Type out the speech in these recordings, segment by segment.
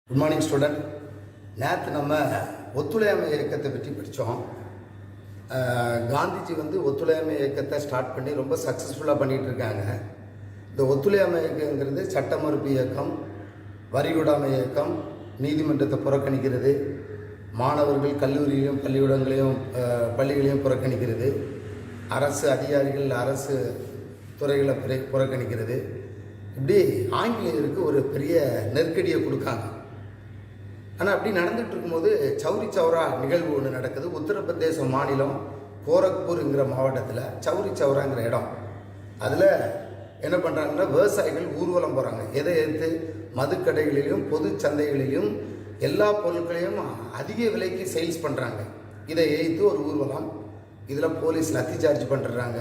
Good morning student. நேற்று நம்ம ஒத்துழையாமை இயக்கத்தை பற்றி படித்தோம். காந்திஜி ஒத்துழையாமை இயக்கத்தை ஸ்டார்ட் பண்ணி ரொம்ப சக்ஸஸ்ஃபுல்லாக பண்ணிகிட்டு இருக்காங்க. இந்த ஒத்துழையாமை இயக்கங்கிறது சட்ட மறுப்பு இயக்கம், வரி விடாமை இயக்கம், நீதிமன்றத்தை புறக்கணிக்கிறது, மாணவர்கள் கல்லூரியிலையும் பள்ளிகளையும் புறக்கணிக்கிறது, அரசு அதிகாரிகள் அரசு துறைகளை புறக்கணிக்கிறது. இப்படி ஆங்கிலேயருக்கு ஒரு பெரிய நெருக்கடியை கொடுக்காங்க. ஆனால் அப்படி நடந்துகிட்டு இருக்கும்போது சௌரி சௌரா நிகழ்வு ஒன்று நடக்குது. உத்தரப்பிரதேச மாநிலம் கோரக்பூருங்கிற மாவட்டத்தில் சௌரி சௌராங்கிற இடம். அதில் என்ன பண்ணுறாங்கன்னா, விவசாயிகள் ஊர்வலம் போகிறாங்க. எதை எடுத்து மதுக்கடைகளிலும் பொது சந்தைகளிலும் எல்லா பொருட்களையும் அதிக விலைக்கு சேல்ஸ் பண்ணுறாங்க. இதை எதிர்த்து ஒரு ஊர்வலம். இதில் போலீஸ் லத்தி சார்ஜ் பண்ணுறாங்க.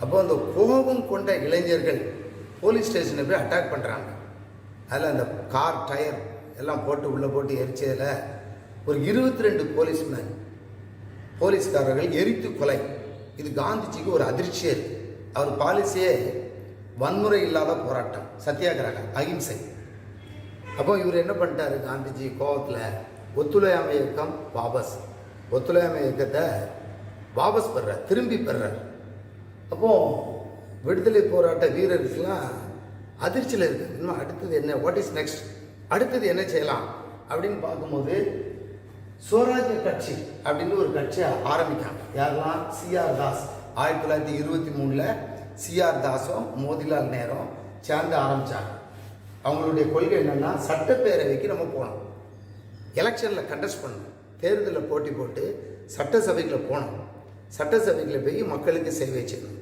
அப்போ அந்த கோபம் கொண்ட இளைஞர்கள் போலீஸ் ஸ்டேஷனை போய் அட்டாக் பண்ணுறாங்க. அதில் அந்த கார் டயர் எல்லாம் உள்ளே போட்டு எரிச்சதில் ஒரு 22 போலீஸ்காரர்கள் எரித்து கொலை. இது காந்திஜிக்கு ஒரு அதிர்ச்சியே இருக்குது. அவர் பாலிசியே வன்முறை இல்லாத போராட்டம், சத்தியாகிரகம், அகிம்சை. அப்போ இவர் என்ன பண்ணிட்டாரு, காந்திஜி கோபத்தில் ஒத்துழையாமை இயக்கம் ஒத்துழையாமை இயக்கத்தை வாபஸ் பெறார், திரும்பி பெறார். அப்போது விடுதலை போராட்ட வீரர்கள்லாம் அதிர்ச்சியில் இருக்குது. இன்னும் அடுத்தது என்ன, வாட் இஸ் நெக்ஸ்ட், அடுத்தது என்ன செய்யலாம் அப்படின்னு பார்க்கும்போது சுவராஜ்ய கட்சி அப்படின்னு ஒரு கட்சியை ஆரம்பிக்காங்க. யாரெல்லாம், சிஆர் தாஸ். 1923 சிஆர் தாஸும் மோதிலால் நேரும் சேர்ந்து ஆரம்பித்தாங்க. அவங்களுடைய கொள்கை என்னென்னா, சட்டப்பேரவைக்கு நம்ம போகணும், எலெக்ஷனில் கண்டெஸ்ட் பண்ணணும், தேர்தலில் போட்டி போட்டு சட்டசபைக்குள்ள போகணும், சட்டசபைக்குள்ள போய் மக்களுக்கு சேவை செய்யணும்.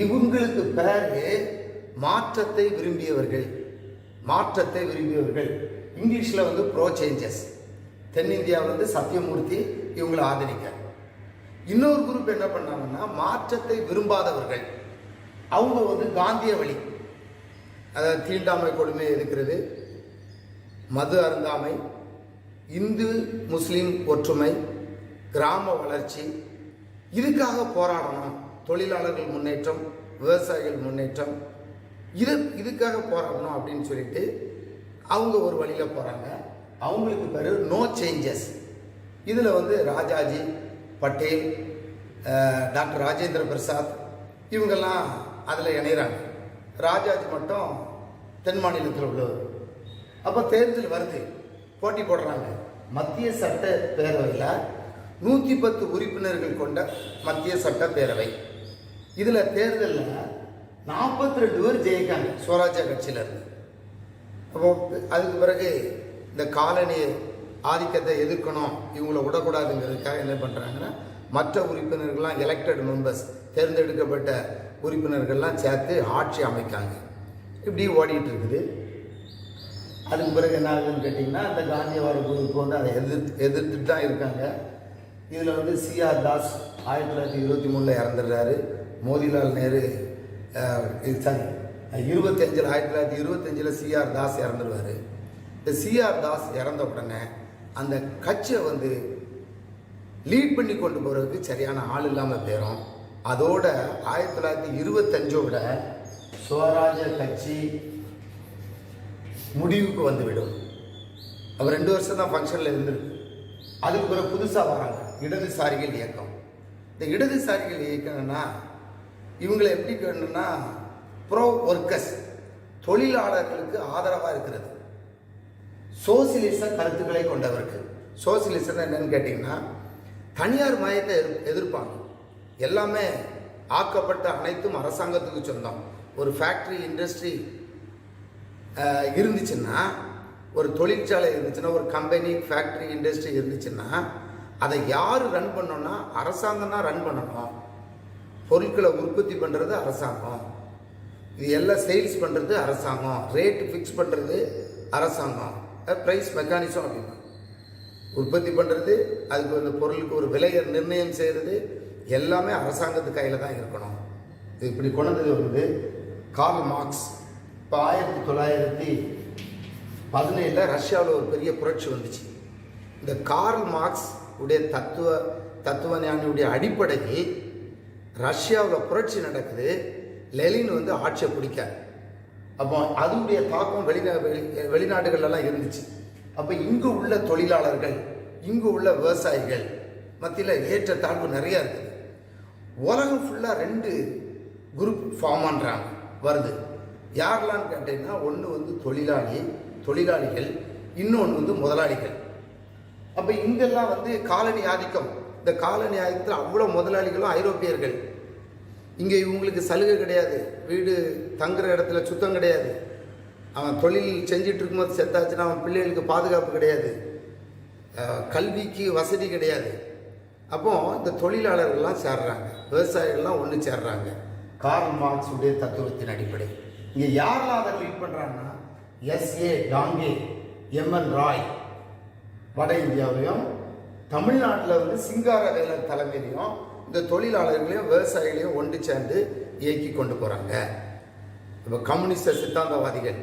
இவங்களுக்கு பேரு மாற்றத்தை விரும்பியவர்கள். இங்கிலீஷில் ப்ரோ சேஞ்சஸ். தென்னிந்தியா சத்தியமூர்த்தி இவங்களை ஆதரிக்க. இன்னொரு குரூப் என்ன பண்ணாங்கன்னா, மாற்றத்தை விரும்பாதவர்கள். அவங்க காந்திய வழி, அதாவது தீண்டாமை கொடுமை எதிர்க்கிறது, மது அருந்தாமை, இந்து முஸ்லீம் ஒற்றுமை, கிராம வளர்ச்சி, இதுக்காக போராடணும். தொழிலாளர்கள் முன்னேற்றம், விவசாயிகள் முன்னேற்றம், இதுக்காக போராடணும் அப்படின்னு சொல்லிட்டு அவங்க ஒரு வழியில் போகிறாங்க. அவங்களுக்கு பேர் நோ சேஞ்சஸ். இதில் ராஜாஜி, பட்டேல், டாக்டர் ராஜேந்திர பிரசாத் இவங்கெல்லாம் அதில் இணைகிறாங்க. ராஜாஜி மட்டும் தென் மாநிலத்தில் உள்ளவர். அப்போ தேர்தல் வருது, போட்டி போடுறாங்க. மத்திய சட்ட பேரவையில் 110 உறுப்பினர்கள் கொண்ட மத்திய சட்ட பேரவை. இதில் தேர்தலில் 42 பேர் ஜெயிக்காங்க சுவராஜ்ய கட்சியிலேருந்து. அப்போ அதுக்கு பிறகு இந்த காலனி ஆதிக்கத்தை எதிர்க்கணும், இவங்களை விடக்கூடாதுங்கிறதுக்காக என்ன பண்ணுறாங்கன்னா, மற்ற உறுப்பினர்கள்லாம் எலெக்டட் மெம்பர்ஸ், தேர்ந்தெடுக்கப்பட்ட உறுப்பினர்கள்லாம் சேர்த்து ஆட்சி அமைக்காங்க. இப்படி ஓடிட்டு இருக்குது. அதுக்கு பிறகு என்ன ஆகுதுன்னு கேட்டிங்கன்னா, இந்த காந்தியவாத குரூப் அதை எதிர்த்துட்டு தான் இருக்காங்க. இதில் சிஆர் தாஸ் 1923 இறந்துடுறாரு. மோதிலால் நேரு 1925 சிஆர் தாஸ் இறந்துடுவார். இந்த சிஆர் தாஸ் இறந்த உடனே அந்த கட்சியை லீட் பண்ணி கொண்டு போகிறதுக்கு சரியான ஆள் இல்லாமல் போயிடும். அதோட 1925 சுவராஜ்ய கட்சி முடிவுக்கு வந்துவிடும். அவர் 2 வருஷம் தான் ஃபங்க்ஷனில் இருந்திருக்கு. அதுக்கு பிறகு புதுசாக வராங்க இடதுசாரிகள் இயக்கம். இந்த இடதுசாரிகள் இயக்கம்னா இவங்களை எப்படி கேட்டணும்னா, ப்ரோ ஒர்க்கர்ஸ், தொழிலாளர்களுக்கு ஆதரவாக இருக்கிறது, சோசியலிச கருத்துக்களை கொண்டவர்கள். சோசியலிசம் என்னன்னு கேட்டிங்கன்னா, தனியார் மயத்தை எதிர்ப்பாங்க. எல்லாமே ஆக்கப்பட்ட அனைத்தும் அரசாங்கத்துக்கு சொந்தம். ஒரு ஃபேக்ட்ரி இண்டஸ்ட்ரி இருந்துச்சுன்னா, ஒரு தொழிற்சாலை இருந்துச்சுன்னா, ஒரு கம்பெனி ஃபேக்ட்ரி இண்டஸ்ட்ரி இருந்துச்சுன்னா, அதை யார் ரன் பண்ணோன்னா அரசாங்கம் தான் ரன் பண்ணணும். பொருட்களை உற்பத்தி பண்ணுறது அரசாங்கம், இது எல்லாம் சேல்ஸ் பண்ணுறது அரசாங்கம், ரேட்டு ஃபிக்ஸ் பண்ணுறது அரசாங்கம், ப்ரைஸ் மெக்கானிசம் அப்படின்னா உற்பத்தி பண்ணுறது, அதுக்கு பொருளுக்கு ஒரு விலையை நிர்ணயம் செய்கிறது எல்லாமே அரசாங்கத்து கையில் தான் இருக்கணும். இது இப்படி கொண்டது கார்ல் மார்க்ஸ். இப்போ 1917 ரஷ்யாவில் ஒரு பெரிய புரட்சி வந்துச்சு. இந்த கார்ல் மார்க்ஸ் உடைய தத்துவ ஞானியுடைய அடிப்படையில் ரஷ்யாவில் புரட்சி நடக்குது. லெனின் ஆட்சியை பிடிக்கார். அப்போ அதனுடைய தாக்கம் வெளிநாடுகள்லாம் இருந்துச்சு. அப்போ இங்கு உள்ள தொழிலாளர்கள், இங்கு உள்ள விவசாயிகள் மத்தியில் ஏற்றத்தாழ்வு நிறையா இருக்குது. உலகம் ஃபுல்லாக 2 குரூப் ஃபார்ம் பண்ணுறாங்க வருது. யாரெல்லாம்னு கேட்டீங்கன்னா, ஒன்று வந்து தொழிலாளிகள், இன்னொன்று வந்து முதலாளிகள். அப்போ இங்கெல்லாம் வந்து காலனி ஆதிக்கம். இந்த காலனி ஆதிக்கத்தில் அவ்வளோ முதலாளிகளும் ஐரோப்பியர்கள். இங்கே இவங்களுக்கு சலுகை கிடையாது, வீடு தங்குற இடத்துல சுத்தம் கிடையாது, அவன் தொழில் செஞ்சிட்டு இருக்கும்போது செத்தாச்சுன்னா அவன் பிள்ளைகளுக்கு பாதுகாப்பு கிடையாது, கல்விக்கு வசதி கிடையாது. அப்போ இந்த தொழிலாளர்கள்லாம் சேர்றாங்க, விவசாயிகள்லாம் ஒன்று சேர்றாங்க. கார்ல் மார்க்ஸ் உடைய தத்துவத்தின் அடிப்படை. இங்கே யாரெல்லாம் அதை லீட் பண்ணுறாங்கன்னா, S.A. டாங்கே, M.N. ராய் வட இந்தியாவிலையும், தமிழ்நாட்டில் வந்து சிங்காரவேலர் தலைமையிலையும் இந்த தொழிலாளர்களையும் விவசாயிகளையும் ஒன்று சேர்ந்து இயக்கி கொண்டு போகிறாங்க. இப்போ கம்யூனிஸ்ட சித்தாந்தவாதிகள்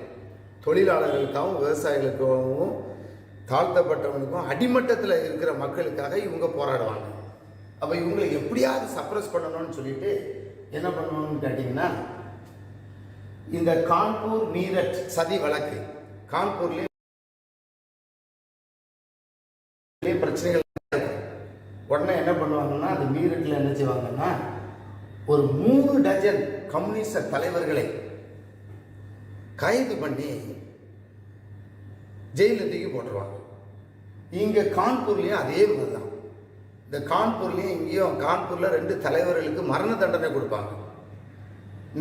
தொழிலாளர்களுக்காகவும் விவசாயிகளுக்காகவும் தாழ்த்தப்பட்டவனுக்கும் அடிமட்டத்தில் இருக்கிற மக்களுக்காக இவங்க போராடுவாங்க. அப்போ இவங்களை எப்படியாவது சப்ரஸ் பண்ணணும்னு சொல்லிட்டு என்ன பண்ணுவாங்கன்னு கேட்டிங்கன்னா, இந்த கான்பூர் மீரட் சதி வழக்கு, கான்பூர்லேயே பிரச்சனைகள் உடனே என்ன பண்ணுவாங்கன்னா, அந்த மீரட்டில் என்ன செய்வாங்கன்னா, ஒரு 3 டஜன் கம்யூனிஸ்ட தலைவர்களை கைது பண்ணி ஜெயிலில் தூக்கி போட்டுருவாங்க. இங்கே கான்பூர்லேயும் அதே மாதிரி தான். இந்த கான்பூர்லேயும் இங்கேயும் கான்பூரில் 2 தலைவர்களுக்கு மரண தண்டனை கொடுப்பாங்க.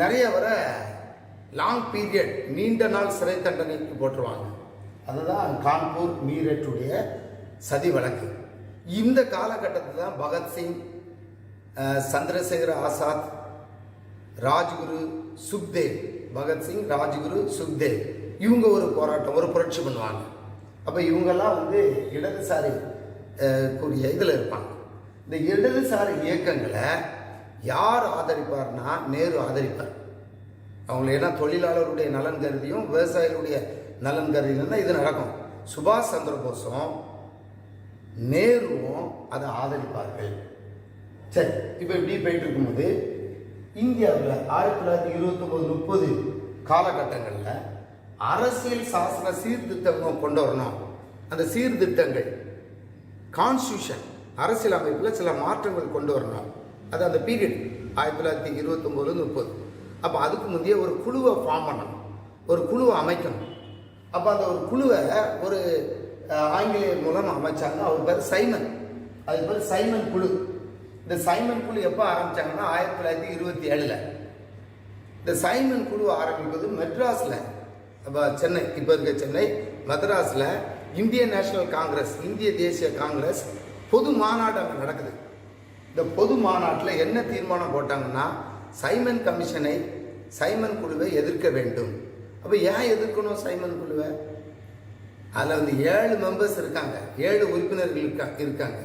நிறைய வர லாங் பீரியட், நீண்ட நாள் சிறை தண்டனைக்கு போட்டுருவாங்க. அதுதான் கான்பூர் மீரட்டுடைய சதி வழக்கு. இந்த காலகட்டத்தில் தான் பகத்சிங், சந்திரசேகர ஆசாத், ராஜ்குரு, சுக்தேவ், பகத்சிங், ராஜ்குரு, சுக்தேவ் இவங்க ஒரு போராட்டம், ஒரு புரட்சி பண்ணுவாங்க. அப்போ இவங்கெல்லாம் வந்து இடதுசாரி கூடிய இதில் இருப்பாங்க. இந்த இடதுசாரி இயக்கங்களை யார் ஆதரிப்பார்னா, நேரு ஆதரிப்பார். அவங்கள ஏன்னா தொழிலாளருடைய நலன் கருதியும் விவசாயிகளுடைய நலன் கருதியும் தான் இது நடக்கும். சுபாஷ் சந்திர போஸும் நேருவும் அதை ஆதரிப்பார்கள். சரி, இப்போ இப்படி போயிட்டு இருக்கும்போது இந்தியாவில் 1929-30 காலகட்டங்களில் அரசியல் சாசன சீர்திருத்தங்கள் கொண்டு வரணும். அந்த சீர்திருத்தங்கள் கான்ஸ்டியூஷன், அரசியல் அமைப்பில் சில மாற்றங்கள் கொண்டு வரணும். அது அந்த பீரியட் 1929-30. அப்போ அதுக்கு முந்தைய ஒரு குழுவை ஃபார்ம் பண்ணணும், ஒரு குழுவை அமைக்கணும். அப்போ அந்த ஒரு குழுவை ஒரு ஆங்கிலேயர் மூலம் அமைச்சாங்க. அவர் பேர் சைமன், அது பேர் சைமன் குழு. இந்த சைமன் குழு எப்போ ஆரம்பித்தாங்கன்னா 1927. இந்த சைமன் குழு ஆரம்பிப்பது மெட்ராஸில், அப்போ சென்னை, இப்போ இருக்க சென்னை, மெட்ராஸில் இந்தியன் நேஷனல் காங்கிரஸ், இந்திய தேசிய காங்கிரஸ் பொது மாநாடு அங்கே நடக்குது. இந்த பொது மாநாட்டில் என்ன தீர்மானம் போட்டாங்கன்னா, சைமன் கமிஷனை, சைமன் குழுவை எதிர்க்க வேண்டும். அப்போ ஏன் எதிர்க்கணும் சைமன் குழுவை? அதில் வந்து 7 மெம்பர்ஸ் இருக்காங்க, 7 உறுப்பினர்கள் இருக்காங்க.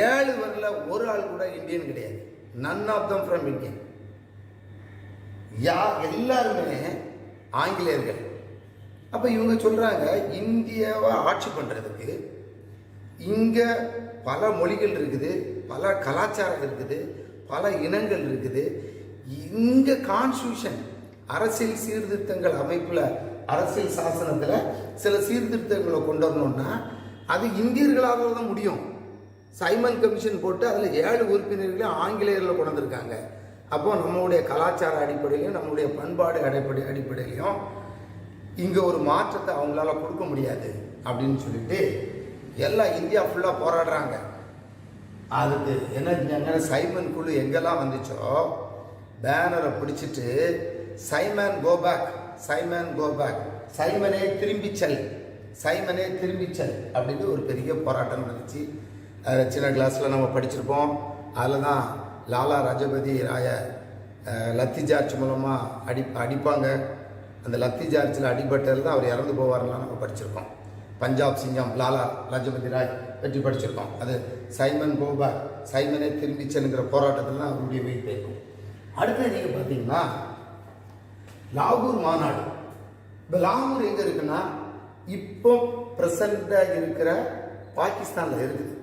7 பேர்ல ஒரு ஆள் கூட இந்தியன் கிடையாது. None of them from Indian. எல்லாருமே ஆங்கிலேயர்கள். அப்போ இவங்க சொல்றாங்க, இந்தியாவை ஆட்சி பண்றதுக்கு இங்கே பல மொழிகள் இருக்குது, பல கலாச்சாரம் இருக்குது, பல இனங்கள் இருக்குது. இங்கே கான்ஸ்டியூஷன், அரசியல் சீர்திருத்தங்கள் அமைப்பில், அரசியல் சாசனத்தில் சில சீர்திருத்தங்களை கொண்டு வரணும்னா அது இந்தியர்களாக தான் முடியும். சைமன் கமிஷன் போட்டு அதில் 7 உறுப்பினர்களையும் ஆங்கிலேயரில் கொண்டு வந்திருக்காங்க. அப்போ நம்மளுடைய கலாச்சார அடிப்படையிலையும் நம்மளுடைய பண்பாடு அடிப்படையிலையும் இங்கே ஒரு மாற்றத்தை அவங்களால கொடுக்க முடியாது அப்படின்னு சொல்லிட்டு எல்லாம் இந்தியா ஃபுல்லாக போராடுறாங்க. அதுக்கு என்ன, சைமன் குழு எங்கெல்லாம் வந்துச்சோ பேனரை பிடிச்சிட்டு சைமன் கோபேக், சைமன் கோபேக், சைமனே திரும்பிச்சல், சைமனே திரும்பிச்சல் அப்படின்னு ஒரு பெரிய போராட்டம் நடந்துச்சு. சின்ன கிளாஸில் நம்ம படிச்சிருப்போம். அதில் தான் லாலா லஜபதி ராய லத்தி சார்ஜ் மூலமாக அடிப்பாங்க. அந்த லத்தி சார்ஜில் அடிபட்டதில் தான் அவர் இறந்து போவார்லாம் நம்ம படிச்சிருக்கோம். பஞ்சாப் சிங்கம் லாலா லஜபதி ராய் பற்றி படிச்சிருக்கோம். அது சைமன் கோபேக், சைமனே திரும்பிச்சல்ங்கிற போராட்டத்தில் தான் அவருடைய வெயிட் போயிருக்கும். அடுத்து நீங்கள் பார்த்தீங்கன்னா லாகூர் மாநாடு. இப்போ லாகூர் எங்கே இருக்குன்னா, இப்போ ப்ரெசண்டாக இருக்கிற பாகிஸ்தானில் இருக்குது.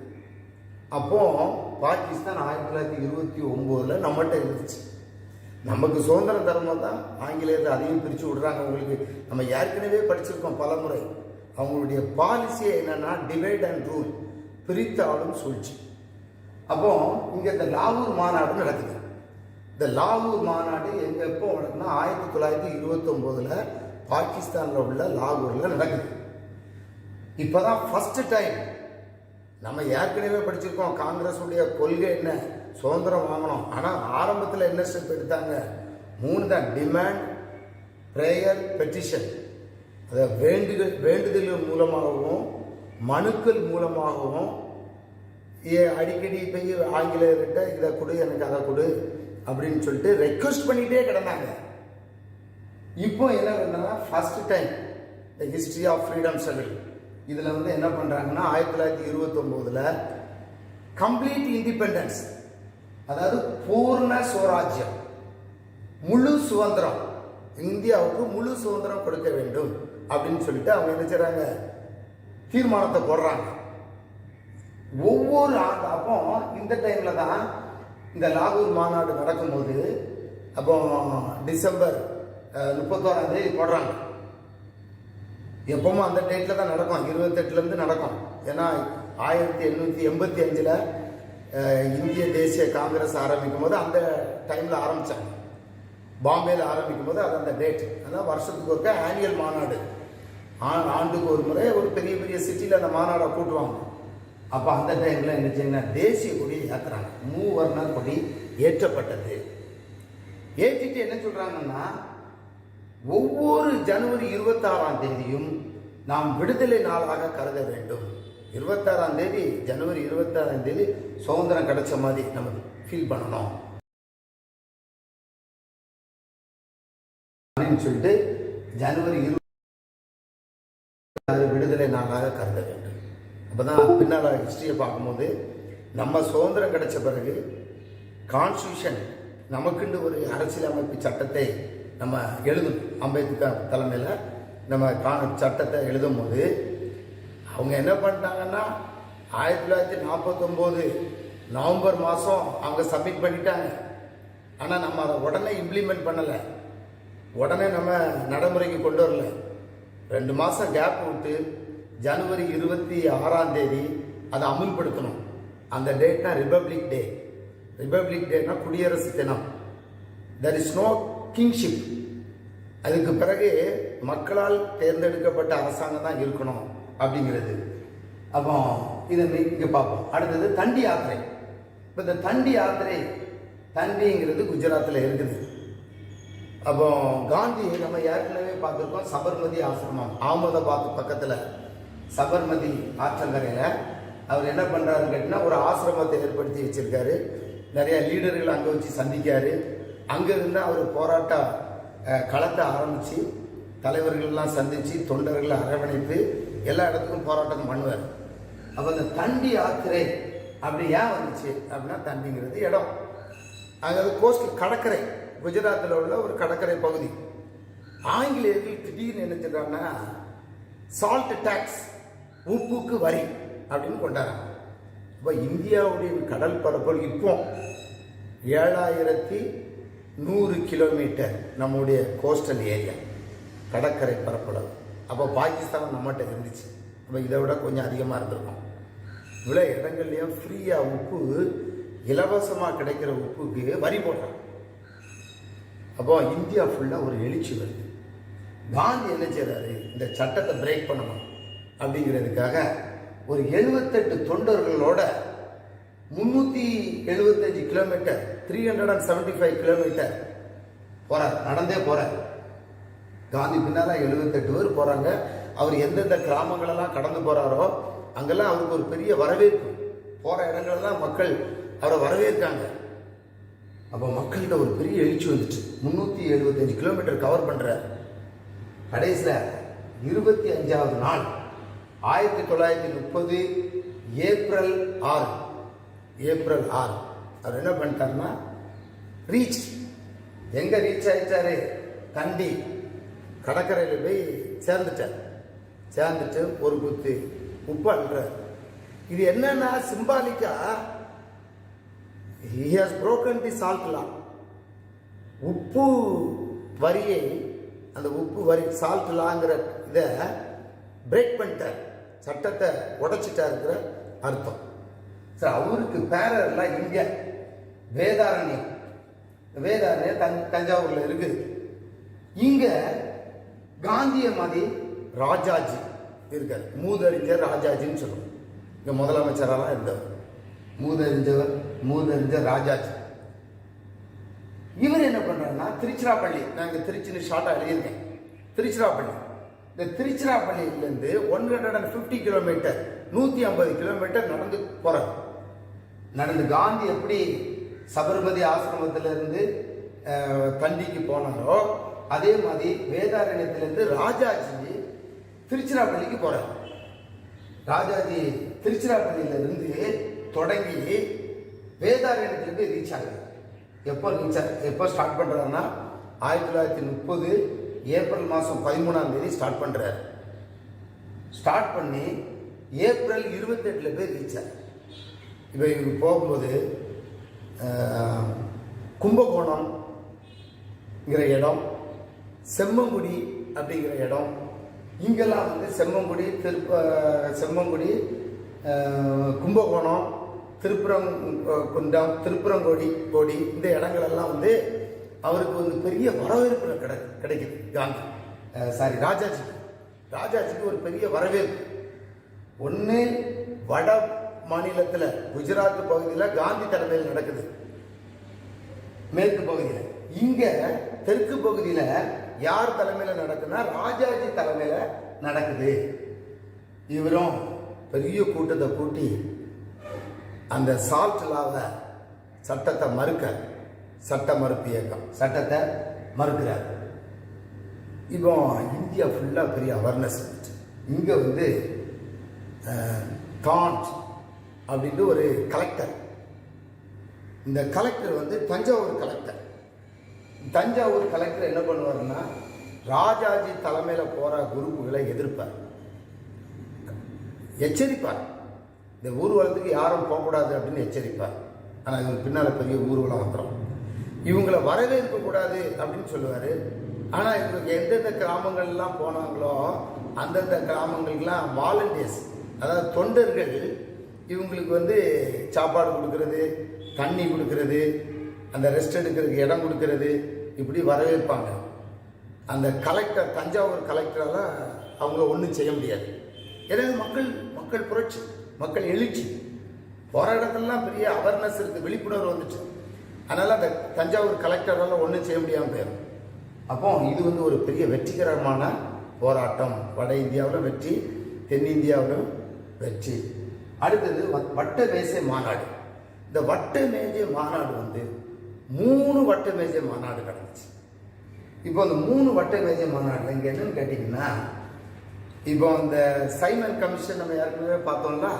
அப்போது பாகிஸ்தான் 1929 நம்மகிட்ட இருந்துச்சு. நமக்கு சுதந்திரம் தரும்போது தான் ஆங்கிலேயர்கள் அதையும் பிரித்து விடுறாங்க. உங்களுக்கு நம்ம ஏற்கனவே படிச்சிருக்கோம் பல முறை. அவங்களுடைய பாலிசியே என்னன்னா டிவைட் அண்ட் ரூல், பிரித்தாளும் சூழ்ச்சி. அப்போ இங்கே இந்த லாகூர் மாநாடு நடக்குது. இந்த லாகூர் மாநாடு எப்போ நடக்குன்னா 1929 பாகிஸ்தானில் உள்ள லாகூரில் நடக்குது. இப்போ தான் ஃபஸ்ட்டு டைம். நம்ம ஏற்கனவே படிச்சிருக்கோம் காங்கிரஸ் உடைய கொள்கை என்ன, சுதந்திரம் வாங்கணும். ஆனால் ஆரம்பத்தில் என்ன ஸ்டெப் எடுத்தாங்க? 3 தான்: டிமாண்ட், ப்ரேயர், பெட்டிஷன். அதை வேண்டுதல் மூலமாகவும் மனுக்கள் மூலமாகவும் அடிக்கடி போய் ஆங்கிலேயர்கிட்ட இதை கொடு, எனக்கு அதை கொடு அப்படின்னு சொல்லிட்டு ரெக்வஸ்ட் பண்ணிகிட்டே கிடந்தாங்க. இப்போ என்ன பண்ணா first time the history of freedom struggle இதில் என்ன பண்ணுறாங்கன்னா 1929 கம்ப்ளீட் இண்டிபெண்டன்ஸ், அதாவது பூர்ண சுவராஜ்யம், முழு சுதந்திரம், இந்தியாவுக்கு முழு சுதந்திரம் கொடுக்க வேண்டும் அப்படின்னு சொல்லிட்டு அவங்க என்ன செய்றாங்க? தீர்மானத்தை போடுறாங்க. ஒவ்வொரு ஆண்டு அப்போ இந்த டைம்ல தான் இந்த லாகூர் மாநாடு நடக்கும்போது, அப்போ டிசம்பர் 31 போடுறாங்க. எப்பவும் அந்த டேட்டில் தான் நடக்கும், 28 நடக்கும். ஏன்னா 1885 இந்திய தேசிய காங்கிரஸ் ஆரம்பிக்கும் போது அந்த டைமில் ஆரம்பித்தாங்க. பாம்பேயில் ஆரம்பிக்கும் போது அது அந்த டேட். அதான் வருஷத்துக்கு ஒருக்க ஆனுவல் மாநாடு, ஆண்டுக்கு ஒரு முறை ஒரு பெரிய பெரிய சிட்டியில் அந்த மாநாடை கூட்டுவாங்க. அப்போ அந்த டைமில் என்ன செய்யுங்கன்னா தேசிய கொடியை ஏற்றுறாங்க. மூவர்ண கொடி ஏற்றப்பட்டது. ஏற்றிட்டு என்ன சொல்கிறாங்கன்னா, ஒவ்வொரு ஜனவரி 26 நாம் விடுதலை நாளாக கருத வேண்டும். 26 ஜனவரி 26 சுதந்திரம் கிடைச்ச மாதிரி நம்ம ஃபீல் பண்ணணும் அப்படின்னு சொல்லிட்டு ஜனவரி 26 விடுதலை நாளாக கருத வேண்டும். அப்போதான் பின்னால் ஹிஸ்டரியை பார்க்கும்போது நம்ம சுதந்திரம் கிடைச்ச பிறகு கான்ஸ்டியூஷன் நமக்குண்டு ஒரு அரசியலமைப்பு சட்டத்தை நம்ம எழுதும். அம்பேத்கர் தலைமையில் நம்ம சட்டத்தை எழுதும் போது அவங்க என்ன பண்ணிட்டாங்கன்னா 1949 நவம்பர் மாதம் அவங்க சப்மிட் பண்ணிட்டாங்க. ஆனால் நம்ம அதை உடனே இம்ப்ளிமெண்ட் பண்ணலை, உடனே நம்ம நடைமுறைக்கு கொண்டு வரல. 2 மாதம் கேப் விட்டு ஜனவரி 26 அதை அமுல்படுத்தணும். அந்த டேட்னா ரிபப்ளிக் டே. ரிபப்ளிக் டேனா குடியரசு தினம். There is no kingship. அதுக்கு பிறகு மக்களால் தேர்ந்தெடுக்கப்பட்ட அரசாங்கம் தான் இருக்கணும் அப்படிங்கிறது. அப்போ இதை இங்கே பார்ப்போம். அடுத்தது தண்டி யாத்திரை. இப்போ இந்த தண்டி யாத்திரை, தண்டிங்கிறது குஜராத்தில் இருக்குது. அப்போ காந்தி நம்ம ஏற்கனவே பார்த்துருக்கோம் சபர்மதி ஆசிரமம், அகமதாபாத் பக்கத்தில் சபர்மதி ஆற்றங்கரையில் அவர் என்ன பண்ணுறாருன்னு கேட்டிங்கன்னா ஒரு ஆசிரமத்தை ஏற்படுத்தி வச்சுருக்காரு. நிறைய லீடர்கள் அங்கே வச்சு சந்திக்கார். அங்கே இருந்தால் அவர் போராட்ட களத்தை ஆரம்பித்து தலைவர்கள்லாம் சந்தித்து தொண்டர்களை அரவணைத்து எல்லா இடத்துக்கும் போராட்டம் பண்ணுவார். அப்போ அந்த தண்டி யாத்திரை அப்படி ஏன் வந்துச்சு அப்படின்னா, தண்டிங்கிறது இடம், அங்கே கோஸ்ட் கடற்கரை, குஜராத்தில் உள்ள ஒரு கடற்கரை பகுதி. ஆங்கிலேயர்கள் திடீர்னு என்ன சொல்கிறாங்கன்னா சால்ட் டேக்ஸ், உப்புக்கு வரி அப்படின்னு கொண்டாடுறாங்க. இப்போ இந்தியாவுடைய கடல் பரப்பளவு இப்போ 7100 கிலோமீட்டர் நம்முடைய கோஸ்டல் ஏரியா கடற்கரை பரப்பளவு. அப்போ பாகிஸ்தான் நம்மகிட்ட இருந்துச்சு. அப்போ இதை விட கொஞ்சம் அதிகமாக இருந்திருக்கும். இவ்வளோ இடங்கள்லையும் ஃப்ரீயாக உப்பு, இலவசமாக கிடைக்கிற உப்புக்கு வரி போடுறாங்க. அப்போ இந்தியா ஃபுல்லாக ஒரு எழுச்சி வருது. காந்தி என்ன செய்கிறாரு, இந்த சட்டத்தை பிரேக் பண்ணணும் அப்படிங்கிறதுக்காக ஒரு 78 தொண்டர்களோட 375 கிலோமீட்டர் 375 கிலோமீட்டர் போகிறார், நடந்தே போகிறார். காந்தி பின்னால் 78 பேர் போகிறாங்க. அவர் எந்தெந்த கிராமங்களெல்லாம் கடந்து போகிறாரோ அங்கெல்லாம் அவருக்கு ஒரு பெரிய வரவேற்பு. போகிற இடங்களெல்லாம் மக்கள் அவரை வரவேற்காங்க. அப்போ மக்கள்கிட்ட ஒரு பெரிய எழுச்சி வந்துச்சு. 375 கிலோமீட்டர் கவர் பண்ணுறார். கடைசியில் 25வது நாள் 1930 ஏப்ரல் 6 அவர் என்ன பண்ணிட்டாருன்னா ரீச். எங்கே ரீச் ஆகிட்டாரு? தண்டி கடற்கரையில் போய் சேர்ந்துட்டு ஒரு குத்து உப்பு அள்ளுறார். இது என்னன்னா சிம்பாலிக்கா he has broken the salt law. உப்பு வரியை, அந்த உப்பு வரி சால்ட் லாங்கிற இதை பிரேக் பண்ணிட்டார், சட்டத்தை உடைச்சிட்டாருங்கிற அர்த்தம். சார் அவருக்கு பேரர்லாம் இங்கே வேதாரண்யம், தஞ்சாவூரில் இருக்குது. இங்கே காந்திய மாதிரி ராஜாஜி இருக்கார், மூதறிஞர் ராஜாஜின்னு சொல்லுவோம். இங்கே முதலமைச்சரெல்லாம் இருந்தவர் மூதறிஞர் ராஜாஜி. இவர் என்ன பண்ணுறாருன்னா திருச்சிராப்பள்ளி, நாங்கள் திருச்சின்னு ஷார்ட்டாக எழுதியிருக்கேன், திருச்சிராப்பள்ளி. இந்த திருச்சிராப்பள்ளியிலேருந்து 150 கிலோமீட்டர் 150 கிலோமீட்டர் நடந்து போகிறார். நடந்து காந்தி எப்படி சபர்மதி ஆசிரமத்திலிருந்து தண்டிக்கு போனாரோ அதே மாதிரி வேதாரண்யத்திலிருந்து ராஜாஜி திருச்சிராப்பள்ளிக்கு போறார். ராஜாஜி திருச்சிராப்பள்ளியிலிருந்து தொடங்கி வேதாரண்யத்திலிருந்து ரீச் ஆகுது. எப்போ ஸ்டார்ட் பண்றாருன்னா 1930 ஏப்ரல் மாதம் 13ஆம் தேதி ஸ்டார்ட் பண்றாரு. ஸ்டார்ட் பண்ணி ஏப்ரல் 28 போய் ரீச் ஆகுது. இப்போ இவங்க போகும்போது கும்பகோணம்ங்கிற இடம், செம்மங்குடி அப்படிங்கிற இடம், இங்கெல்லாம் வந்து செம்மங்குடி கும்பகோணம், திருப்பரங்கோடி இந்த இடங்களெல்லாம் வந்து அவருக்கு ஒரு பெரிய வரவேற்பு கிடைக்குது. ராஜாஜிக்கு ஒரு பெரிய வரவேற்பு. ஒன்று வட மாநிலத்தில் குஜராத் பகுதியில் காந்தி தலைமையில் நடக்குது, மேற்கு பகுதியில். இங்க தெற்கு பகுதியில் யார் தலைமையில் நடக்குதுன்னா ராஜாஜி தலைமையில் நடக்குது. இவரும் பெரிய கூட்டத்தை கூட்டி அந்த சால்ட் லாவை சட்ட மறுப்பு இயக்கம் சட்டத்தை மறுக்கிறார். இப்போ இந்தியா ஃபுல்லாக பெரிய அவேர்னஸ் இருந்துச்சு. இங்கே வந்து தாண்ட் அப்படின்ட்டு ஒரு கலெக்டர், இந்த கலெக்டர் வந்து தஞ்சாவூர் கலெக்டர் என்ன பண்ணுவாருன்னா ராஜாஜி தலைமையில் போகிற குரூப்புகளை எச்சரிப்பார். இந்த ஊர்வலத்துக்கு யாரும் போகக்கூடாது அப்படின்னு எச்சரிப்பார். ஆனால் இவங்க பின்னால் பெரிய ஊர்வலம் வந்துடும், இவங்களை வரவேற்கக்கூடாது அப்படின்னு சொல்லுவார். ஆனால் இவங்களுக்கு எந்தெந்த கிராமங்கள்லாம் போனாங்களோ அந்தந்த கிராமங்களுக்கெல்லாம் வாலண்டியர்ஸ், அதாவது தொண்டர்கள், இவங்களுக்கு வந்து சாப்பாடு கொடுக்கறது, தண்ணி கொடுக்கறது, அந்த ரெஸ்ட் எடுக்கிறதுக்கு இடம் கொடுக்கறது, இப்படி வரவேற்பாங்க. அந்த கலெக்டர், தஞ்சாவூர் கலெக்டரால் அவங்க ஒன்றும் செய்ய முடியாது. ஏன்னா மக்கள் புரட்சி, மக்கள் எழுச்சி, போகிற இடத்துலலாம் பெரிய அவேர்னஸ் இருக்குது, விழிப்புணர்வு வந்துச்சு. அதனால் அந்த தஞ்சாவூர் கலெக்டரால் ஒன்றும் செய்ய முடியாமல் போயிடும். அப்போ இது வந்து ஒரு பெரிய வெற்றிகரமான போராட்டம். வட இந்தியாவில் வெற்றி, தென்னிந்தியாவிலும் வெற்றி. அடுத்தது வட்ட மேசை மாநாடு. இந்த வட்ட மேஜை மாநாடு வந்து 3 வட்ட மேஜை மாநாடு நடந்துச்சு. இப்போ அந்த 3 வட்ட மேஜை மாநாடு இங்கே என்னன்னு கேட்டிங்கன்னா, இப்போ அந்த சைமன் கமிஷன் நம்ம ஏற்கனவே பார்த்தோம்னா,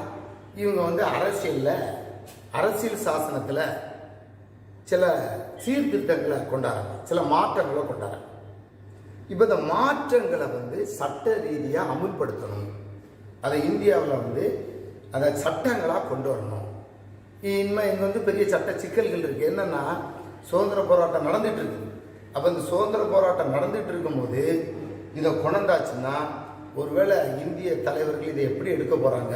இவங்க வந்து அரசியல் சாசனத்தில் சில சீர்திருத்தங்களை கொண்டாடுறாங்க, சில மாற்றங்களை கொண்டாடுறாங்க. இப்போ இந்த மாற்றங்களை வந்து சட்ட ரீதியாக அமுல்படுத்தணும், அதை இந்தியாவில் வந்து அதை சட்டங்களாக கொண்டு வரணும். இங்கே வந்து பெரிய சட்ட சிக்கல்கள் இருக்குது. என்னென்னா, சுதந்திர போராட்டம் நடந்துகிட்டு இருக்குது. அப்போ இந்த சுதந்திர போராட்டம் நடந்துகிட்டு இருக்கும்போது இதை கொண்டாச்சுன்னா, ஒருவேளை இந்திய தலைவர்கள் இதை எப்படி எடுக்க போகிறாங்க,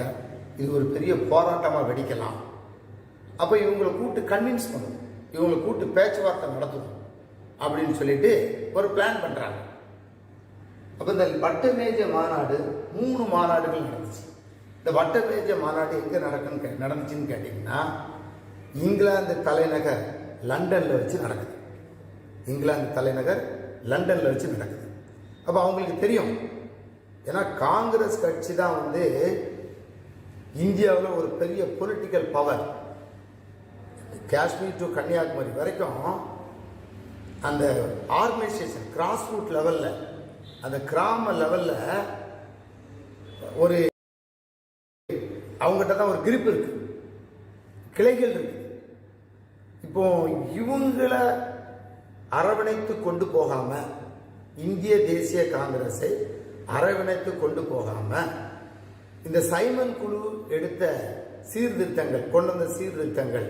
இது ஒரு பெரிய போராட்டமாக வெடிக்கலாம். அப்போ இவங்களை கூப்பிட்டு கன்வின்ஸ் பண்ணணும், இவங்களை கூப்பிட்டு பேச்சுவார்த்தை நடத்தணும் அப்படின்னு சொல்லிட்டு ஒரு பிளான் பண்ணுறாங்க. அப்போ இந்த வட்ட மேஜை மாநாடு 3 மாநாடுகள் நடந்துச்சு. இந்த வட்ட மேஜை மாநாடு எங்கே நடந்துச்சுன்னு கேட்டிங்கன்னா, இங்கிலாந்து தலைநகர் லண்டனில் வச்சு நடக்குது. அப்போ அவங்களுக்கு தெரியும், ஏன்னா காங்கிரஸ் கட்சி தான் வந்து இந்தியாவில் ஒரு பெரிய political power. Kashmir to Kanyakumari வரைக்கும் அந்த ஆர்கனைசேஷன் கிராஸ் ரூட் லெவலில், அந்த கிராம லெவலில் ஒரு அவங்ககிட்ட தான் ஒரு கிரிப் இருக்கு, கிளைகள் இருக்கு. இப்போ இவங்களை அரவணைத்து கொண்டு போகாம, இந்திய தேசிய காங்கிரஸை அரவணைத்து கொண்டு போகாம, இந்த சைமன் குழு எடுத்த சீர்திருத்தங்கள், கொண்டு வந்த சீர்திருத்தங்கள்,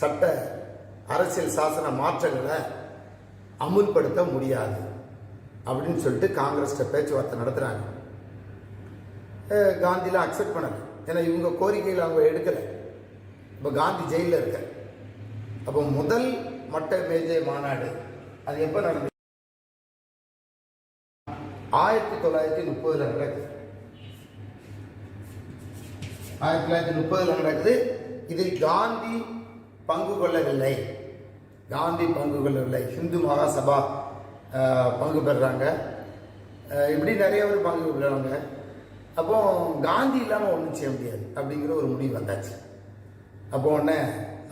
சட்ட அரசியல் சாசன மாற்றங்களை அமுல்படுத்த முடியாது அப்படின்னு சொல்லிட்டு காங்கிரஸ்கிட்ட பேச்சுவார்த்தை நடத்துகிறாங்க. காந்திலாம் அக்செப்ட் பண்ணலை. ஏன்னா இவங்க கோரிக்கையில் அவங்க எடுக்கலை. இப்போ காந்தி ஜெயிலில் இருக்க. அப்போ முதல் மட்ட மேஜை மாநாடு அது எப்போ நடந்தது? 1930 நடக்குது. 1930 நடக்குது. இதில் காந்தி பங்கு கொள்ளவில்லை. ஹிந்து மகாசபா பங்கு பெறுறாங்க. இப்படி நிறைய பேர் பங்கு பெறுறாங்க. அப்போ காந்தி இல்லாமல் ஒன்றும் செய்ய முடியாது அப்படிங்கிற ஒரு முடிவு வந்தாச்சு.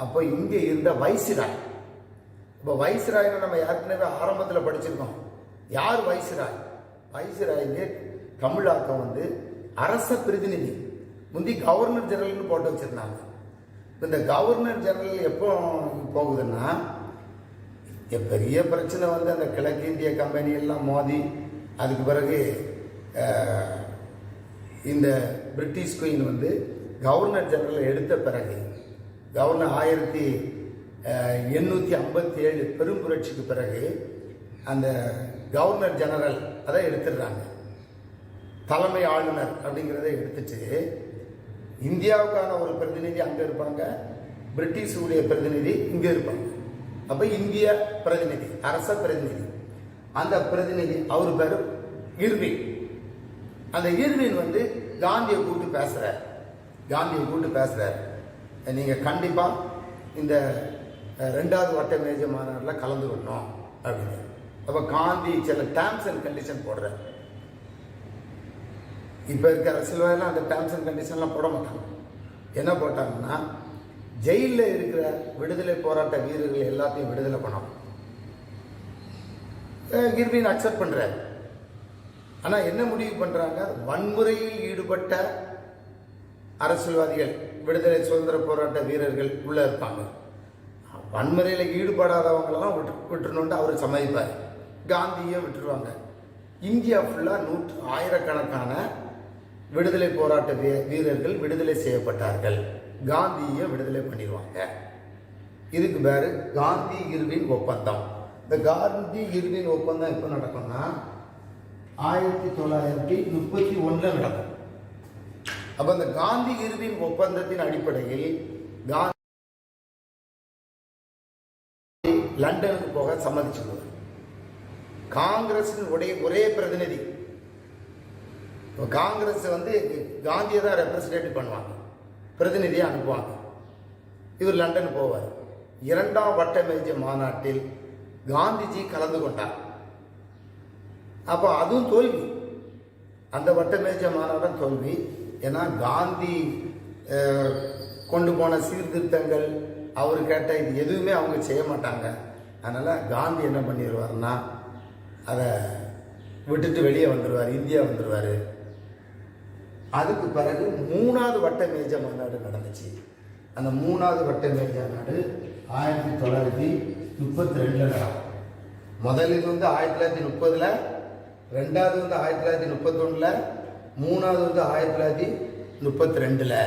அப்போ இங்கே இருந்த வைஸ்ராய், இப்போ வைஸ்ராய்னு நம்ம ஏற்கனவே ஆரம்பத்தில் படிச்சிருக்கோம். யார் வைஸ்ராய்? வைஸ்ராய்க்கு தமிழாக்கம் அரச பிரதிநிதி. முந்தி கவர்னர் ஜெனரல்னு போட்டு வச்சிருந்தாங்க. இந்த கவர்னர் ஜெனரல் எப்போ போகுதுன்னா, பெரிய பிரச்சனை அந்த கிழக்கு இந்திய கம்பெனி எல்லாம் மோதி அதுக்கு பிறகு இந்த பிரிட்டிஷ் குயின் கவர்னர் ஜெனரல் எடுத்த பிறகு, கவர்னர் 1857 பெரும் புரட்சிக்கு பிறகு அந்த கவர்னர் ஜெனரல் அதை எடுத்துடுறாங்க. தலைமை ஆளுநர் அப்படிங்கிறத எடுத்துட்டு இந்தியாவுக்கான ஒரு பிரதிநிதி அங்கே இருப்பாங்க, பிரிட்டிஷுடைய பிரதிநிதி இங்கே இருப்பாங்க. அப்போ இந்திய பிரதிநிதி, அரச பிரதிநிதி, அந்த பிரதிநிதி அவர் பேர் இர்வின். அந்த இர்வின் காந்தியை கூப்பிட்டு பேசுறார். நீங்கள் கண்டிப்பாக இந்த 2வது வட்ட மேஜை மாநாட்டில் கலந்து கொள்ளணும் அப்படின்னு. அப்போ காந்தி சில டேர்ம்ஸ் அண்ட் கண்டிஷன் போடுறார். இப்போ இருக்க அரசியல்வாதிலாம் அந்த டேர்ம்ஸ் அண்ட் கண்டிஷன்லாம் போட மாட்டாங்க. என்ன போட்டாங்கன்னா, ஜெயிலில் இருக்கிற விடுதலை போராட்ட வீரர்கள் எல்லாத்தையும் விடுதலை பண்ணணும். இர்வின் அக்செப்ட் பண்ணுறாரு. ஆனால் என்ன முடிவு பண்ணுறாங்க? வன்முறையில் ஈடுபட்ட அரசியல்வாதிகள், விடுதலை சுதந்திர போராட்ட வீரர்கள் உள்ள இருப்பாங்க. வன்முறையில் ஈடுபடாதவங்களெல்லாம் விட்டுருணுன்ட்டு அவர் சம்மதிப்பார். காந்தியை விட்டுருவாங்க. இந்தியா ஃபுல்லாக ஆயிரக்கணக்கான விடுதலை போராட்ட வீரர்கள் விடுதலை செய்யப்பட்டார்கள். காந்தியை விடுதலை பண்ணிடுவாங்க. இதுக்கு பேர் காந்தி இர்வின் ஒப்பந்தம். இந்த காந்தி இர்வின் ஒப்பந்தம் எப்போ நடக்கும்னா 1931 நடக்கும். அப்போ அந்த காந்தி இர்வின் ஒப்பந்தத்தின் அடிப்படையில் காந்தி லண்டனுக்கு போக சம்மதிச்சுடுவார். காங்கிரஸின் ஒரே பிரதிநிதி. காங்கிரஸ் காந்தியை தான் ரெப்ரசன்டேட்டிவ் பண்ணுவாங்க, பிரதிநிதியை அனுப்புவாங்க. இவர் லண்டன் போவார். 2ஆம் வட்ட மேஜை மாநாட்டில் காந்திஜி கலந்து கொண்டார். அப்போ அதுவும் தோல்வி. அந்த வட்ட மேஜை மாநாட்டம் தோல்வி. ஏன்னா காந்தி கொண்டு போன சீர்திருத்தங்கள், அவர் கேட்ட இது எதுவுமே அவங்க செய்ய மாட்டாங்க. அதனால் காந்தி என்ன பண்ணிடுவார்னா, அதை விட்டுட்டு வெளியே வந்துடுவார், இந்தியா வந்துடுவார். அதுக்கு பிறகு 3வது வட்ட மேஜை மாநாடு நடந்துச்சு. அந்த 3வது வட்ட மேஜை மாநாடு 1932 நடக்கும். முதலில் 1930, 2வது 1931, 3வது 1932.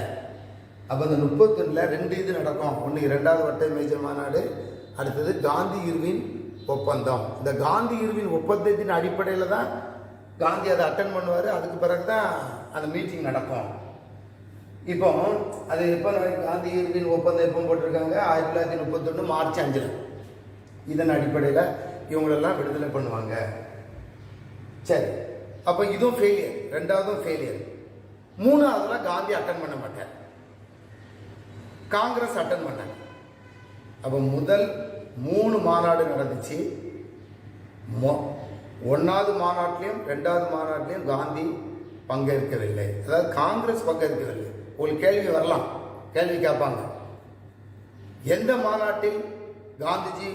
அப்போ அந்த 32ல் 2 இது நடக்கும். ஒன்று 2வது வட்ட மேஜை மாநாடு, அடுத்தது காந்தி இர்வின் ஒப்பந்தம். இந்த காந்தி இர்வின் ஒப்பந்தத்தின் அடிப்படையில் தான் காந்தி அதை அட்டன் பண்ணுவார். அதுக்கு பிறகு தான் அந்த மீட்டிங் நடக்கும். இப்போ அது எப்போ காந்தி இர்வின் ஒப்பந்தம் எப்போ போட்டிருக்காங்க? 1931 மார்ச் 5. இதன் அடிப்படையில் இவங்களெல்லாம் விடுதலை பண்ணுவாங்க. சரி, அப்போ இதுவும் ஃபெயிலியர். 2வதும் ஃபெயிலியர். 3வதுல காந்தி அட்டன் பண்ண மாட்டார், காங்கிரஸ் அட்டன் பண்ணாங்க. அப்போ முதல் 3 மாநாடு நடந்துச்சு. 1வது மாநாட்டிலையும் 2வது மாநாட்டிலையும் காந்தி பங்கேற்கவில்லை. அதாவது காங்கிரஸ் பங்கேற்கவில்லை. ஒரு கேள்வி வரலாம், கேள்வி கேட்பாங்க, எந்த மாநாட்டில் காந்திஜி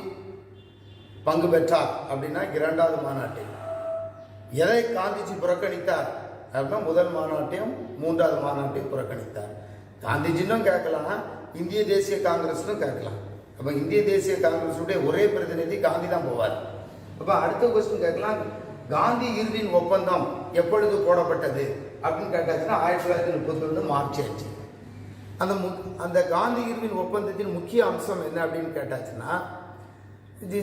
பங்கு பெற்றார் அப்படின்னா 2வது மாநாட்டில். எதை காந்திஜி புறக்கணித்தார் அப்படின்னா முதல் மாநாட்டையும் 3வது மாநாட்டையும் புறக்கணித்தார். காந்திஜின்னும் கேட்கலாம், இந்திய தேசிய காங்கிரஸ்னும் கேட்கலாம். அப்போ இந்திய தேசிய காங்கிரஸுடைய ஒரே பிரதிநிதி காந்தி தான் போவார். அப்போ அடுத்த கொஸ்டின் கேட்கலாம், காந்தி இர்வின் ஒப்பந்தம் எப்பொழுது போடப்பட்டது அப்படின்னு கேட்டாச்சுன்னா 1931 மார்ச் 5. அந்த காந்தி இர்வின் ஒப்பந்தத்தின் முக்கிய அம்சம் என்ன அப்படின்னு கேட்டாச்சுன்னா,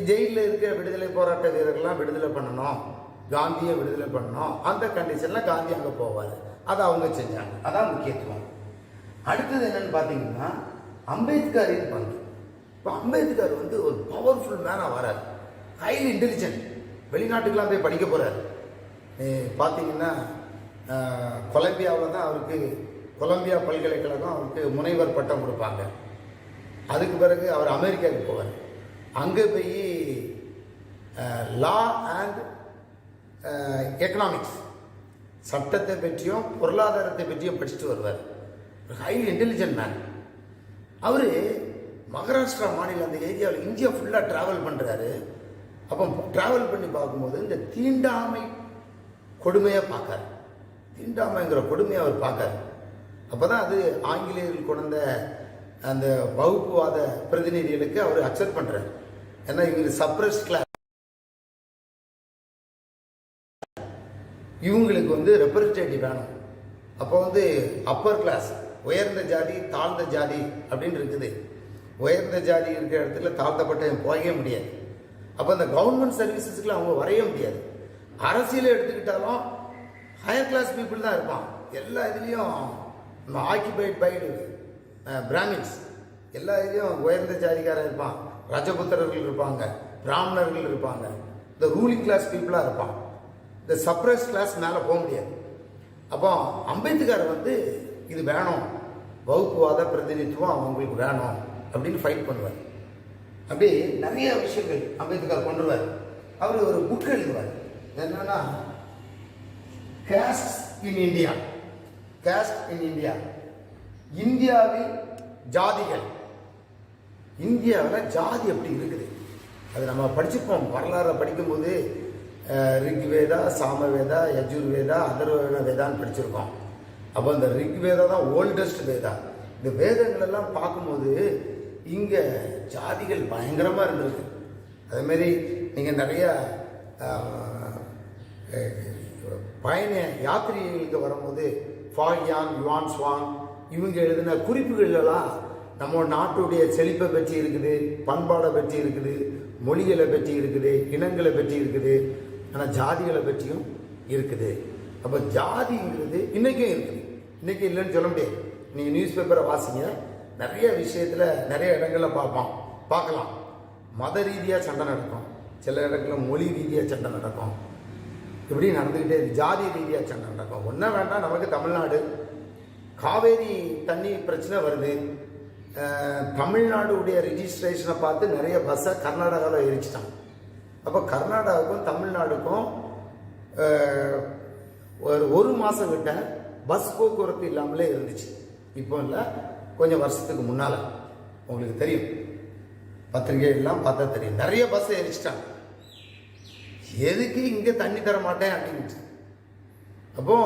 ஜெயிலில் இருக்க விடுதலை போராட்ட வீரர்கள்லாம் விடுதலை பண்ணணும், காந்தியை விடுதலை பண்ணணும். அந்த கண்டிஷனில் காந்தி அங்கே போவார். அதை அவங்க செஞ்சாங்க. அதான் முக்கியத்துவம். அடுத்தது என்னன்னு பார்த்தீங்கன்னா அம்பேத்கரின் பங்கு. இப்போ அம்பேத்கர் வந்து ஒரு பவர்ஃபுல் மேனாக வரார், ஹைலி இன்டெலிஜென்ட். வெளிநாட்டுக்கெல்லாம் போய் படிக்க போகிறார். பார்த்தீங்கன்னா கொலம்பியாவில் தான் அவருக்கு, கொலம்பியா பல்கலைக்கழகம் அவருக்கு முனைவர் பட்டம் கொடுப்பாங்க. அதுக்கு பிறகு அவர் அமெரிக்காவுக்கு போவார். அங்கே போய் லா அண்ட் எக்கனாமிக்ஸ், சட்டத்தை பற்றியும் பொருளாதாரத்தை பற்றியும் படிச்சுட்டு வருவார். Highly intelligent man. அவர் மகாராஷ்டிரா மாநிலம் அந்த ஏரியாவில் இந்தியா ஃபுல்லாக ட்ராவல் பண்ணுறாரு. அப்போ ட்ராவல் பண்ணி பார்க்கும்போது இந்த தீண்டாமை கொடுமையாக பார்க்காரு. தீண்டாமைங்கிற கொடுமையை அவர் பார்க்காரு. அப்போ தான் அது ஆங்கிலேயர்கள் கொண்ட அந்த வகுப்புவாத பிரதிநிதிகளுக்கு அவர் அக்செப்ட் பண்ணுறாரு. ஏன்னா இவங்க சப்ரஸ் கிளாஸ், இவங்களுக்கு வந்து ரெப்ரஸன்டேட்டிவ் வேணும். அப்போ வந்து அப்பர் கிளாஸ், உயர்ந்த ஜாதி தாழ்ந்த ஜாதி அப்படின்னு இருக்குது. உயர்ந்த ஜாதி இருக்கிற இடத்துல தாழ்த்தப்பட்ட போகவே முடியாது. அப்போ அந்த கவர்மெண்ட் சர்வீசஸ்க்குள்ள அவங்க வரைய முடியாது. அரசியல் எடுத்துக்கிட்டாலும் ஹையர் கிளாஸ் பீப்புள் தான் இருப்பான். எல்லா இதுலேயும் ஆக்கிபைட் பைடு பிராமின்ஸ், எல்லா இதுலேயும் உயர்ந்த ஜாதிக்காரன் இருப்பான், ரஜபுத்திரர்கள் இருப்பாங்க, பிராமணர்கள் இருப்பாங்க, இந்த ரூலிங் கிளாஸ் பீப்புளாக இருப்பான். இந்த சப்ரஸ் கிளாஸ் மேலே போக முடியாது. அப்போ அம்பேத்கர் வந்து இது வேணும், வகுப்புவாத பிரதிநிதித்துவம் அவங்களுக்கு வேணும் அப்படின்னு ஃபைட் பண்ணுவார். அப்படி நிறைய விஷயங்கள் அம்பேத்கர் கொண்டுருவார். அவர் ஒரு புக் எழுதுவார். என்னன்னா caste in India, caste in India, இந்தியாவில் ஜாதிகள். இந்தியாவில் ஜாதி எப்படி இருக்குது அது நம்ம படிச்சுப்போம். வரலாறு படிக்கும்போது ரிக்வேதா, சாமவேதா, யஜுர்வேதா, அதர்வண வேதான்னு படிச்சிருக்கோம். அப்போ இந்த ரிக்வேதா தான் ஓல்டஸ்ட் வேதா. இந்த வேதங்கள் எல்லாம் பார்க்கும்போது இங்கே ஜாதிகள் பயங்கரமாக இருந்திருக்கு. அதேமாரி நீங்கள் நிறைய பயண யாத்திரிகளுக்கு வரும்போது ஃபாயான், யுவான் ஸ்வாங் இவங்க எழுதின குறிப்புகளெல்லாம் நம்ம நாட்டுடைய செழிப்பை பற்றி இருக்குது, பண்பாடை பற்றி இருக்குது, மொழிகளை பற்றி இருக்குது, இனங்களை பற்றி இருக்குது, ஆனால் ஜாதிகளை பற்றியும் இருக்குது. அப்போ ஜாதிங்கிறது இன்றைக்கும் இருக்குது, இன்றைக்கி இல்லைன்னு சொல்ல முடியாது. நீங்கள் நியூஸ் பேப்பரை வாசிங்க, நிறைய விஷயத்தில் நிறைய இடங்களில் பார்க்கலாம். மத ரீதியாக சண்டை நடக்கும், சில இடங்களில் மொழி ரீதியாக சண்டை நடக்கும், இப்படி நடந்துக்கிட்டே ஜாதி ரீதியாக சண்டை நடக்கும். ஒன்றும் வேண்டாம், நமக்கு தமிழ்நாடு காவேரி தண்ணி பிரச்சனை வருது. தமிழ்நாடுடைய ரிஜிஸ்ட்ரேஷனை பார்த்து நிறைய பஸ்ஸை கர்நாடகாவில் எரிச்சிட்டாங்க. அப்போ கர்நாடகாவுக்கும் தமிழ்நாடுக்கும் ஒரு மாதம் விட்ட பஸ் போக்குவரத்து இல்லாமலே இருந்துச்சு. இப்போ இல்லை, கொஞ்சம் வருஷத்துக்கு முன்னால் உங்களுக்கு தெரியும், பத்திரிகை எல்லாம் பார்த்தா தெரியும், நிறைய பஸ்ஸை எரிச்சிட்டாங்க. எதுக்கு இங்கே தண்ணி தர மாட்டேன் அப்படின்ட்டு. அப்போ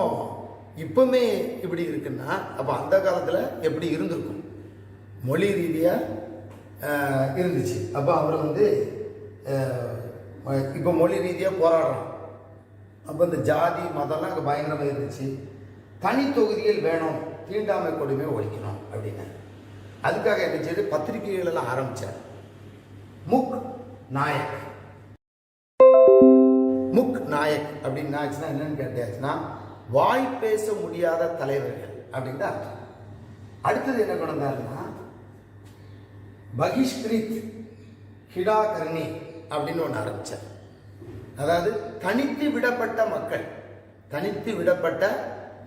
இப்பவுமே இப்படி இருக்குன்னா அப்போ அந்த காலத்தில் எப்படி இருந்திருக்கும், மொழி ரீதியாக இருந்துச்சு. அப்போ அவர் வந்து இப்போ மொழி ரீதியாக போராடுறோம். அப்போ இந்த ஜாதி மதம்லாம் அங்கே பயங்கரமாக இருந்துச்சு. தனி தொகுதிகள் வேணும், தீண்டாமை கொடுமையை ஒழிக்கணும் அப்படின்னு. அதுக்காக என்ன செய்து பத்திரிகைகள் எல்லாம் ஆரம்பித்தார். முக் நாயக், முக் நாயக் அப்படின்னு ஆச்சுன்னா என்னன்னு கேட்டாச்சுன்னா வாய் பேச முடியாத தலைவர்கள் அப்படின்னு அர்த்தம். அடுத்தது என்ன கொண்டு வந்தாருன்னா பகிஷ்கிரித் ஹிடாகர்ணி அப்படின்னு ஒன்று ஆரம்பித்தார். அதாவது தனித்து விடப்பட்ட மக்கள், தனித்து விடப்பட்ட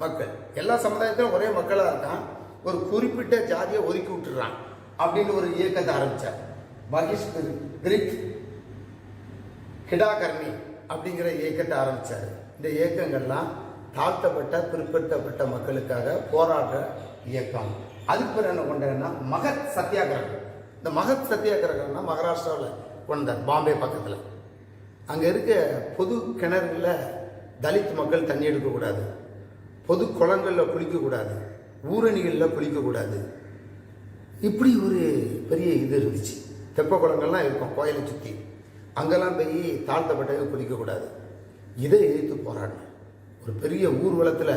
மக்கள். எல்லா சமுதாயத்திலும் ஒரே மக்களாக இருக்கான், ஒரு குறிப்பிட்ட ஜாதியை ஒதுக்கி விட்டுறான் அப்படின்னு ஒரு இயக்கத்தை ஆரம்பித்தார். பகிஷ்கிரித் ஹிடாகர்ணி அப்படிங்கிற இயக்கத்தை ஆரம்பித்தார். இந்த இயக்கங்கள்லாம் தாழ்த்தப்பட்ட பிற்படுத்தப்பட்ட மக்களுக்காக போராடுற இயக்கம். அதுக்கு பிறகு என்ன கொண்டாருன்னா மகத் சத்தியாகிரகம். இந்த மகத் சத்தியாகிரகம்னா மகாராஷ்டிராவில் கொண்டார், பாம்பே பக்கத்தில். அங்கே இருக்க பொது கிணறுகளில் தலித் மக்கள் தண்ணி எடுக்கக்கூடாது, பொது குளங்களில் குளிக்கக்கூடாது, ஊரணிகளில் குளிக்கக்கூடாது. இப்படி ஒரு பெரிய இது இருந்துச்சு. தெப்ப குளங்கள்லாம் இருக்கும் கோயிலை சுற்றி, அங்கெல்லாம் போய் தாழ்த்தப்பட்டவங்க குளிக்கக்கூடாது. இதை எதிர்த்து போராடினேன். ஒரு பெரிய ஊர்வலத்தில்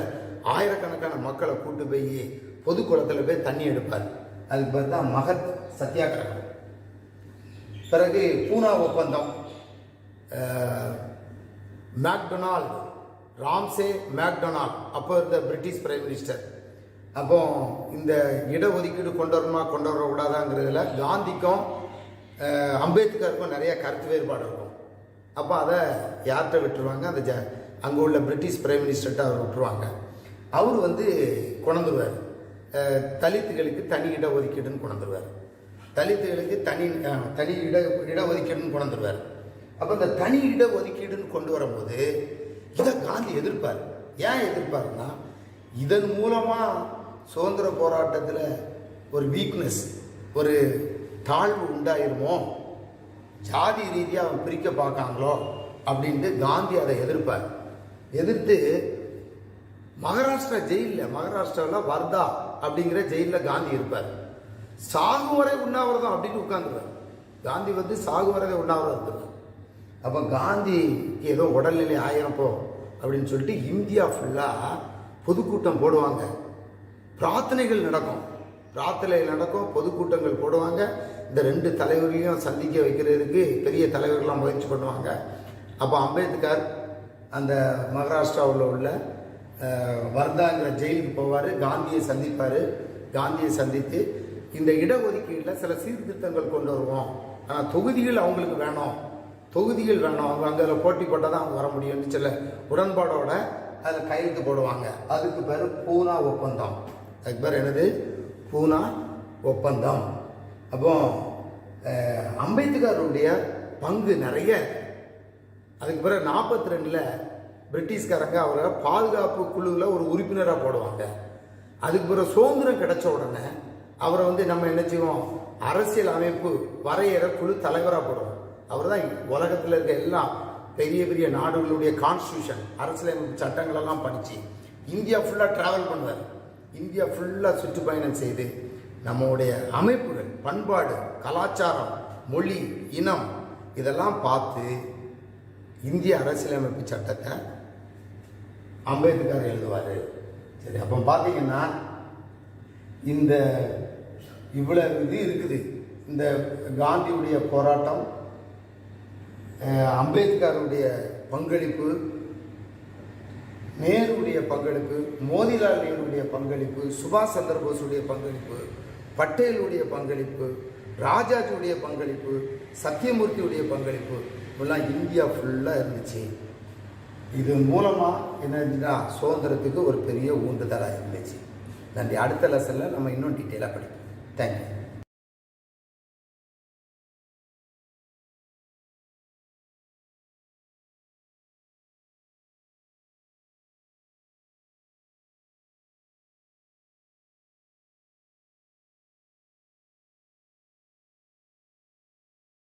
ஆயிரக்கணக்கான மக்களை கூட்டு போய் பொது குளத்தில் போய் தண்ணி எடுப்பார். அதுக்கு பேர் தான் மகத் சத்தியாகிரகம். பிறகு பூனா ஒப்பந்தம், மேக்டொனால்ட், ராம்சே மேக்டொனால்ட் அப்போ இருந்த பிரிட்டிஷ் பிரைம் மினிஸ்டர். அப்போ இந்த இடஒதுக்கீடு கொண்டு வரக்கூடாதாங்கிறதுல காந்திக்கும் அம்பேத்கருக்கும் நிறைய கருத்து வேறுபாடு இருக்கும். அப்போ அதை யார்கிட்ட விட்டுருவாங்க, அந்த அங்கே உள்ள பிரிட்டிஷ் பிரைம் மினிஸ்டர்கிட்ட அவர் விட்டுருவாங்க. அவர் வந்து கொண்டுருவார், தலித்துகளுக்கு தனி இடஒதுக்கீடுன்னு கொண்டுருவார், தலித்துகளுக்கு தனி இடஒதுக்கீடுன்னு கொண்டுருவார். அப்போ இந்த தனி இடஒதுக்கீடுன்னு கொண்டு வரும்போது இதை காந்தி எதிர்ப்பார். ஏன் எதிர்ப்பாருன்னா, இதன் மூலமாக சுதந்திர போராட்டத்தில் ஒரு வீக்னஸ், ஒரு தாழ்வு உண்டாயிருமோ, ஜாதி ரீதியாக அவன் பிரிக்க பார்க்காங்களோ அப்படின்ட்டு காந்தி அதை எதிர்ப்பார். எதிர்த்து மகாராஷ்டிரா ஜெயிலில், மகாராஷ்டிராவில் வர்தா அப்படிங்கிற ஜெயிலில் காந்தி இருப்பார். சாகு வரை உண்ணாவிரதம் அப்படின்னு உட்காந்துருவார். காந்தி வந்து சாகு வரை உண்ணாவிரதம் இருப்பார். அப்போ காந்திக்கு ஏதோ உடல்நிலை ஆயிரப்போ அப்படின்னு சொல்லிட்டு இந்தியா ஃபுல்லாக பொதுக்கூட்டம் போடுவாங்க, பிரார்த்தனைகள் நடக்கும், பொதுக்கூட்டங்கள் போடுவாங்க. இந்த ரெண்டு தலைவர்களையும் சந்திக்க வைக்கிறதுக்கு பெரிய தலைவர்கள்லாம் முயற்சி பண்ணுவாங்க. அப்போ அம்பேத்கர் அந்த மகாராஷ்டிராவில் உள்ள வர்தாங்கிற ஜெயிலுக்கு போவார், காந்தியை சந்திப்பார். காந்தியை சந்தித்து இந்த இடஒதுக்கீட்டில் சில சீர்திருத்தங்கள் கொண்டு வருவோம், ஆனால் தொகுதிகள் அவங்களுக்கு வேணும், அவங்க அங்கே அதில் போட்டி போட்டால் தான் அவங்க வர முடியும்னு சில உடன்பாடோட அதில் கையெழுத்து போடுவாங்க. அதுக்கு பேர் பூனா ஒப்பந்தம். அதுக்கு பேர் என்னது? பூனா ஒப்பந்தம். அப்போ அம்பேத்கருடைய பங்கு நிறைய. அதுக்கு பிறகு 42 பிரிட்டிஷ்காரங்க அவரை பாதுகாப்பு குழுவில் ஒரு உறுப்பினராக போடுவாங்க. அதுக்கு பிறகு சுதந்திரம் கிடைச்ச உடனே அவரை வந்து நம்ம என்ன செய்வோம், அரசியல் அமைப்பு வரையற குழு தலைவராக போடுவோம். அவர் தான் உலகத்தில் இருக்க எல்லா பெரிய பெரிய நாடுகளுடைய கான்ஸ்டியூஷன், அரசியலமைப்பு சட்டங்களெல்லாம் படித்து இந்தியா ஃபுல்லாக ட்ராவல் பண்ணுவார். இந்தியா ஃபுல்லாக சுற்றுப்பயணம் செய்து நம்முடைய அமைப்புகள், பண்பாடு, கலாச்சாரம், மொழி, இனம் இதெல்லாம் பார்த்து இந்திய அரசியலமைப்பு சட்டத்தை அம்பேத்கர் எழுதுவார். சரி, அப்போ பார்த்தீங்கன்னா இந்த இவ்வளவு இது இருக்குது. இந்த காந்தியுடைய போராட்டம், அம்பேத்கருடைய பங்களிப்பு, நேருடைய பங்களிப்பு, மோதிலால் நேருடைய பங்களிப்பு, சுபாஷ் சந்திர போஸுடைய பங்களிப்பு, பட்டேலுடைய பங்களிப்பு, ராஜாஜியுடைய பங்களிப்பு, சத்தியமூர்த்தியுடைய பங்களிப்பு எல்லாம் இந்தியா ஃபுல்லாக இருந்துச்சு. இது மூலமாக என்ன இருந்துச்சுன்னா சுதந்திரத்துக்கு ஒரு பெரிய ஊண்டுதலாக இருந்துச்சு. நன்றி. அடுத்த லெசனில் நம்ம இன்னும் டீட்டெயிலாக படிப்போம். தேங்க்யூ.